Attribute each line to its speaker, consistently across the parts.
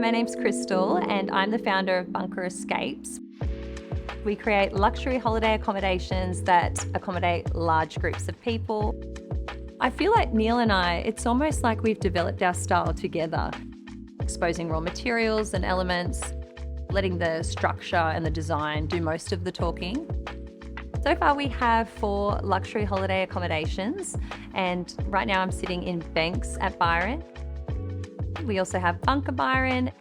Speaker 1: My name's Krystal and I'm the founder of Bunker Escapes. We create luxury holiday accommodations that accommodate large groups of people. I feel like Neil and I, it's almost like we've developed our style together, exposing raw materials and elements, letting the structure and the design do most of the talking. So far we have 4 luxury holiday accommodations, and right now I'm sitting in Banks at Byron. We also have Bunker Byron.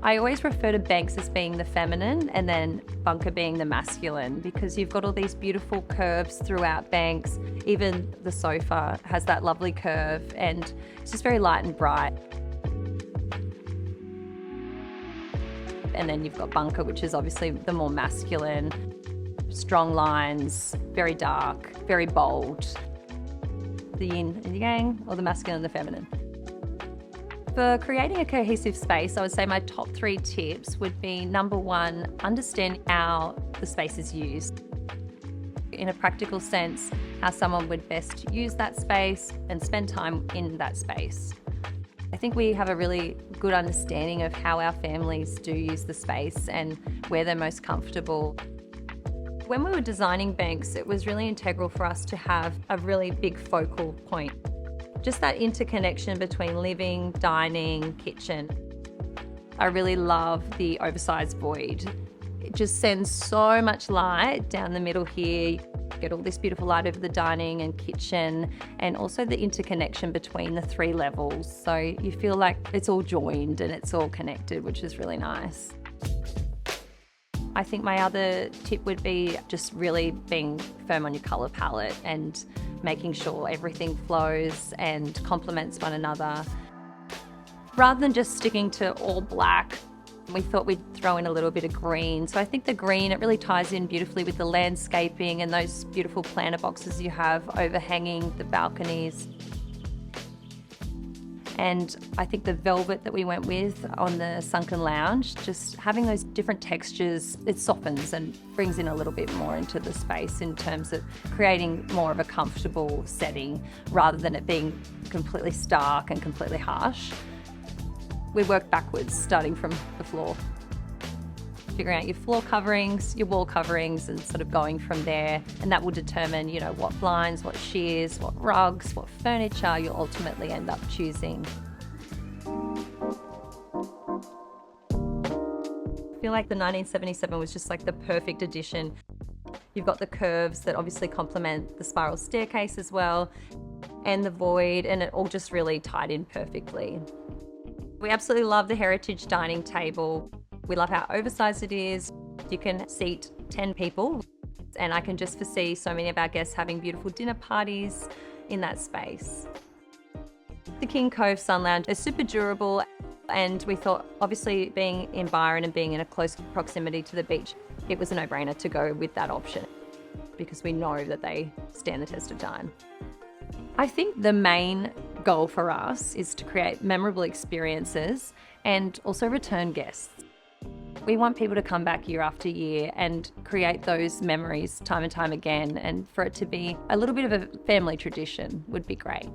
Speaker 1: I always refer to Banks as being the feminine and then Bunker being the masculine, because you've got all these beautiful curves throughout Banks. Even the sofa has that lovely curve and it's just very light and bright. And then you've got Bunker, which is obviously the more masculine, strong lines, very dark, very bold. The yin and the yang, or the masculine and the feminine. For creating a cohesive space, I would say my top 3 tips would be, number 1, understand how the space is used. In a practical sense, how someone would best use that space and spend time in that space. I think we have a really good understanding of how our families do use the space and where they're most comfortable. When we were designing Banks, it was really integral for us to have a really big focal point. Just that interconnection between living, dining, kitchen. I really love the oversized void. It just sends so much light down the middle here. You get all this beautiful light over the dining and kitchen, and also the interconnection between the 3 levels. So you feel like it's all joined and it's all connected, which is really nice. I think my other tip would be just really being firm on your colour palette and making sure everything flows and complements one another. Rather than just sticking to all black, we thought we'd throw in a little bit of green. So I think the green, it really ties in beautifully with the landscaping and those beautiful planter boxes you have overhanging the balconies. And I think the velvet that we went with on the sunken lounge, just having those different textures, it softens and brings in a little bit more into the space in terms of creating more of a comfortable setting rather than it being completely stark and completely harsh. We work backwards, starting from the floor. Figuring out your floor coverings, your wall coverings, and sort of going from there. And that will determine, what blinds, what shears, what rugs, what furniture you'll ultimately end up choosing. I feel like the 1977 was just like the perfect addition. You've got the curves that obviously complement the spiral staircase as well, and the void, and it all just really tied in perfectly. We absolutely love the heritage dining table. We love how oversized it is. You can seat 10 people, and I can just foresee so many of our guests having beautiful dinner parties in that space. The Cove Sunlounge is super durable, and we thought, obviously being in Byron and being in a close proximity to the beach, it was a no-brainer to go with that option because we know that they stand the test of time. I think the main goal for us is to create memorable experiences and also return guests. We want people to come back year after year and create those memories time and time again, and for it to be a little bit of a family tradition would be great.